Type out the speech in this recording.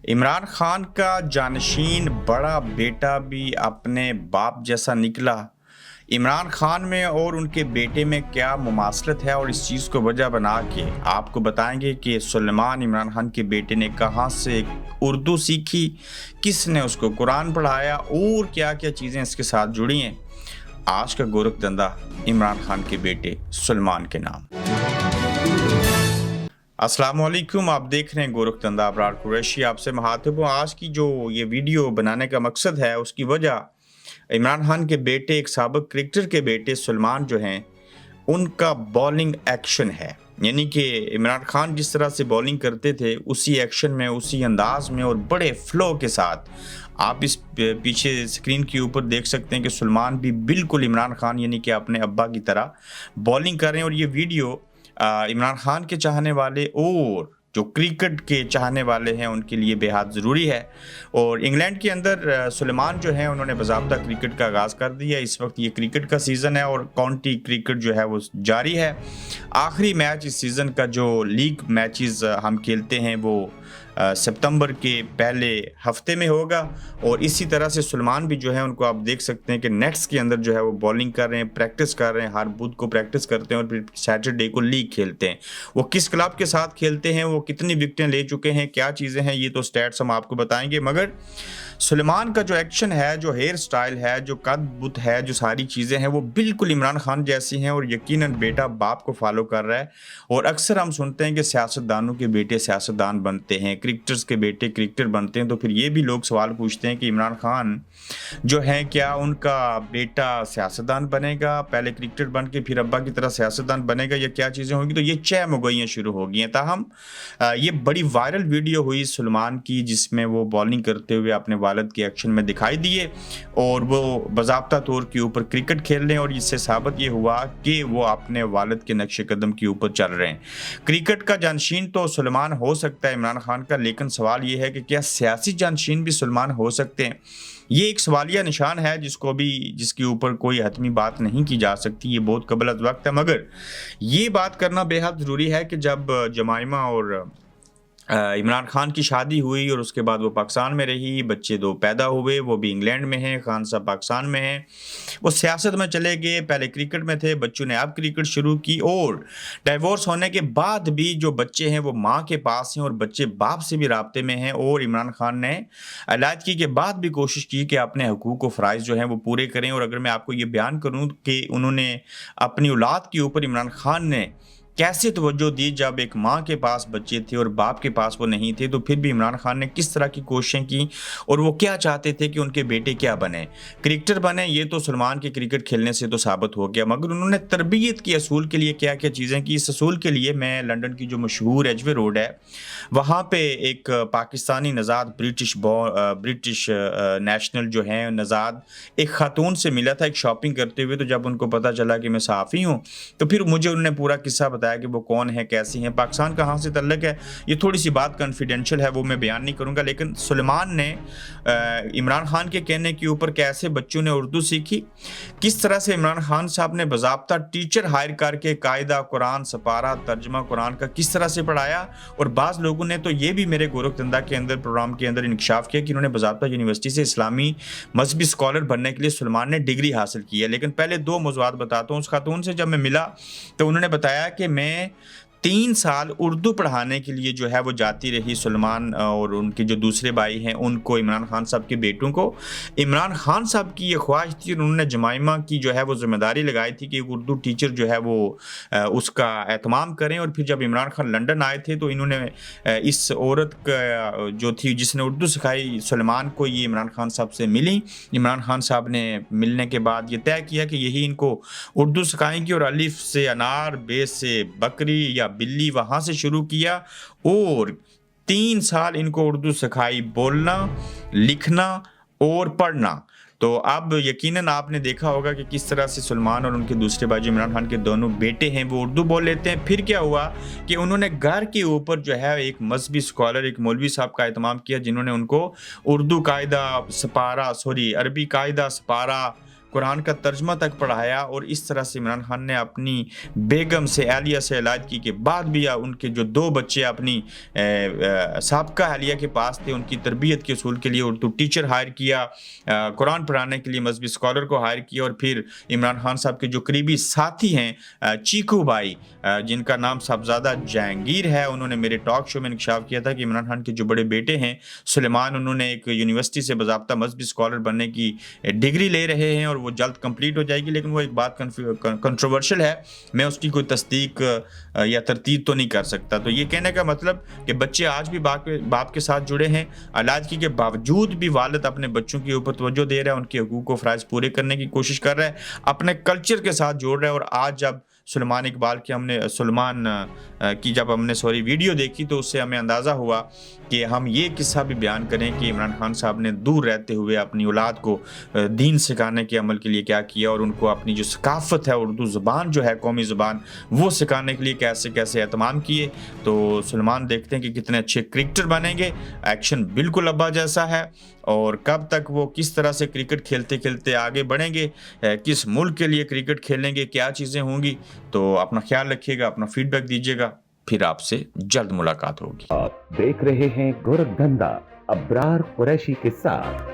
इमरान खान का जानशीन बड़ा बेटा भी अपने बाप जैसा निकला। इमरान खान में और उनके बेटे में क्या मुमासलत है और इस चीज़ को वजह बना के आपको बताएंगे कि सुलेमान इमरान खान के बेटे ने कहाँ से उर्दू सीखी, किसने उसको कुरान पढ़ाया और क्या क्या चीज़ें इसके साथ जुड़ी हैं। आज का गोरख धंधा इमरान खान के बेटे सुलेमान के नाम। अस्सलामुअलैकुम, आप देख रहे हैं गोरख धंधा अबरार कुरैशी। आपसे मुखातिब हूँ। आज की जो ये वीडियो बनाने का मकसद है उसकी वजह इमरान खान के बेटे, एक साबिक क्रिकेटर के बेटे सुलेमान जो हैं, उनका बॉलिंग एक्शन है। यानी कि इमरान खान जिस तरह से बॉलिंग करते थे उसी एक्शन में, उसी अंदाज में और बड़े फ्लो के साथ आप इस पीछे स्क्रीन के ऊपर देख सकते हैं कि सुलेमान भी बिल्कुल इमरान खान यानी कि अपने अब्बा की तरह बॉलिंग कर रहे हैं। और ये वीडियो इमरान खान के चाहने वाले और जो क्रिकेट के चाहने वाले हैं उनके लिए बेहद ज़रूरी है। और इंग्लैंड के अंदर सुलेमान जो है उन्होंने बाज़ाब्ता क्रिकेट का आगाज़ कर दिया। इस वक्त ये क्रिकेट का सीज़न है और काउंटी क्रिकेट जो है वो जारी है। आखिरी मैच इस सीज़न का जो लीग मैचेस हम खेलते हैं वो सितंबर के पहले हफ्ते में होगा। और इसी तरह से सुलेमान भी जो है उनको आप देख सकते हैं कि नेट्स के अंदर जो है वो बॉलिंग कर रहे हैं, प्रैक्टिस कर रहे हैं। हर बुध को प्रैक्टिस करते हैं और फिर सैटरडे को लीग खेलते हैं। वो किस क्लब के साथ खेलते हैं, वो कितनी विकेटें ले चुके हैं, क्या चीज़ें हैं, ये तो स्टैट्स हम आपको बताएंगे। मगर सुलेमान का जो एक्शन है, जो हेयर स्टाइल है, जो कद बुत है, जो सारी चीज़ें हैं वो बिल्कुल इमरान खान जैसी हैं। और यकीनन बेटा बाप को फॉलो कर रहा है। और अक्सर हम सुनते हैं कि सियासतदानों के बेटे सियासतदान बनते हैं, क्रिकेटर्स के बेटे क्रिकेटर बनते हैं। तो फिर ये भी लोग सवाल पूछते हैं कि इमरान खान जो है क्या उनका बेटा सियासतदान बनेगा, पहले क्रिकेटर बन के फिर अब्बा की तरह सियासतदान बनेगा, या क्या चीज़ें होंगी। तो ये चह मुगैयाँ शुरू हो गई हैं। ताहम ये बड़ी वायरल वीडियो हुई सुलेमान की जिसमें वो बॉलिंग करते हुए अपने वालिद के एक्शन में दिखाई दिए और वो बाज़ाब्ता तौर के ऊपर क्रिकेट खेल रहे हैं। और इससे साबित ये हुआ कि वो अपने वालिद के नक्शे कदम के ऊपर चल रहे हैं। क्रिकेट का जानशीन तो सुलेमान हो सकता है इमरान खान का, लेकिन सवाल ये है कि क्या सियासी जानशीन भी सुलेमान हो सकते हैं। ये एक सवालिया निशान है जिसके ऊपर कोई हतमी बात नहीं की जा सकती। ये बहुत कबल अज़ वक्त है। मगर ये बात करना बेहद ज़रूरी है कि जब जमाइमा और इमरान खान की शादी हुई और उसके बाद वो पाकिस्तान में रही, बच्चे दो पैदा हुए, वो भी इंग्लैंड में हैं, खान साहब पाकिस्तान में हैं। वो सियासत में चले गए, पहले क्रिकेट में थे, बच्चों ने अब क्रिकेट शुरू की। और डाइवोर्स होने के बाद भी जो बच्चे हैं वो माँ के पास हैं और बच्चे बाप से भी राब्ते में हैं। और इमरान खान ने अलायदगी के बाद भी कोशिश की कि अपने हकूक़ व फ़राइज़ जो हैं वो पूरे करें। और अगर मैं आपको ये बयान करूँ कि उन्होंने अपनी औलाद के ऊपर इमरान खान ने कैसे तवज्जो दी जब एक माँ के पास बच्चे थे और बाप के पास वो नहीं थे, तो फिर भी इमरान खान ने किस तरह की कोशिशें की और वो क्या चाहते थे कि उनके बेटे क्या बने, क्रिकेटर बने। ये तो सुलेमान के क्रिकेट खेलने से तो साबित हो गया। मगर उन्होंने तरबियत की असूल के लिए क्या क्या चीज़ें की। इस असूल के लिए मैं लंदन की जो मशहूर एजवे रोड है वहाँ पे एक पाकिस्तानी नज़ाद, ब्रिटिश नेशनल जो हैं नज़ाद, एक ख़ातून से मिला था एक शॉपिंग करते हुए। तो जब उनको पता चला कि मैं सहाफ़ी हूँ तो फिर मुझे उन्होंने पूरा किस्सा बताया कि वो कौन है, कैसी हैं, पाकिस्तान कहाँ से तल्लक है। ये थोड़ी सी बात कॉन्फिडेंशियल है, वो मैं बयान नहीं करूँगा। लेकिन सुलेमान ने इमरान खान के कहने के ऊपर कैसे बच्चों ने उर्दू सीखी, किस तरह से इमरान खान साहब ने बाज़ाब्ता टीचर हायर करके कायदा कुरान, सपारा, तर्जमा कुरान का किस तरह से पढ़ाया। और बाज़ लोगों ने तो ये भी मेरे गोरख धंधा के अंदर प्रोग्राम के अंदर इंकशाफ किया कि उन्होंने बाज़ाब्ता यूनिवर्सिटी से इस्लामी मजहबी स्कॉलर बनने के लिए सुलेमान ने डिग्री हासिल की है। लेकिन पहले दो मौज़ूआत बताता हूँ। उस खातून से जब मैं मिला तो उन्होंने बताया कि मैं 3 साल उर्दू पढ़ाने के लिए जो है वो जाती रही। सुलेमान और उनके जो दूसरे भाई हैं उनको, इमरान खान साहब के बेटों को, इमरान खान साहब की ये ख्वाहिश थी और उन्होंने जमाइमा की जो है वो जिम्मेदारी लगाई थी कि उर्दू टीचर जो है वो उसका एहतमाम करें। और फिर जब इमरान खान लंदन आए थे तो इन्होंने इस औरत का जो थी जिसने उर्दू सिखाई सुलेमान को, ये इमरान खान साहब से मिली। इमरान खान साहब ने मिलने के बाद ये तय किया कि यही इनको उर्दू सिखाएंगी। और अलिफ से अनार, बे से बकरी या बिल्ली वहाँ से शुरू किया और 3 साल इनको उर्दू सिखाई, बोलना, लिखना और पढ़ना। तो अब यकीनन आपने देखा होगा कि किस तरह से सुलेमान और उनके दूसरे भाई इमरान खान के दोनों बेटे हैं वो उर्दू बोल लेते हैं। फिर क्या हुआ कि उन्होंने घर के ऊपर जो है एक मजहबी स्कॉलर, एक मौलवी साहब का एहतमाम किया जिन्होंने उनको उर्दू कायदा, सपारा, अरबी कायदा, सपारा, कुरान का तर्जमा तक पढ़ाया, और इस तरह से इमरान खान ने अपनी बेगम से, अहलिया से इलाजगी के बाद भी उनके जो 2 बच्चे अपनी साबका अहलिया के पास थे, उनकी तरबियत के असूल के लिए उर्दू टीचर हायर किया, कुरान पढ़ाने के लिए मजहबी स्कॉलर को हायर किया, और फिर इमरान खान साहब के जो करीबी साथी हैं चीकू भाई, जिनका नाम साहबजादा जहांगीर है, उन्होंने मेरे टॉक शो में इंकशाफ किया था कि इमरान खान के जो बड़े बेटे हैं सुलेमान, उन्होंने एक यूनिवर्सिटी से बाज़ाब्ता मजहबी स्कॉलर बनने की डिग्री ले रहे हैं और वो जल्द कंप्लीट हो जाएगी। लेकिन वो एक बात कंट्रोवर्शियल है, मैं उसकी कोई तस्दीक या तरतीब तो नहीं कर सकता। तो ये कहने का मतलब कि बच्चे आज भी बाप के साथ जुड़े हैं, इलाजगी के बावजूद भी वालिद अपने बच्चों के ऊपर तवज्जो दे रहा है, उनके हुकूक व फ़राइज़ पूरे करने की कोशिश कर रहा है, अपने कल्चर के साथ जोड़ रहा है। और आज जब सुलेमान इकबाल की जब हमने वीडियो देखी, तो उससे हमें अंदाज़ा हुआ कि हम ये किस्सा भी बयान करें कि इमरान खान साहब ने दूर रहते हुए अपनी औलाद को दीन सिखाने के अमल के लिए क्या किया, और उनको अपनी जो सकाफ़त है, उर्दू ज़बान जो है, कौमी ज़बान, वो सिखाने के लिए कैसे कैसे एहतमाम किए। तो सुलेमान देखते हैं कि कितने अच्छे क्रिकेटर बनेंगे, एक्शन बिल्कुल अब्बा जैसा है, और कब तक वो किस तरह से क्रिकेट खेलते खेलते आगे बढ़ेंगे, किस मुल्क के लिए क्रिकेट खेलेंगे, क्या चीज़ें होंगी। तो अपना ख्याल रखिएगा, अपना फीडबैक दीजिएगा, फिर आपसे जल्द मुलाकात होगी। आप देख रहे हैं गोरखधंधा अब्रार कुरैशी के साथ।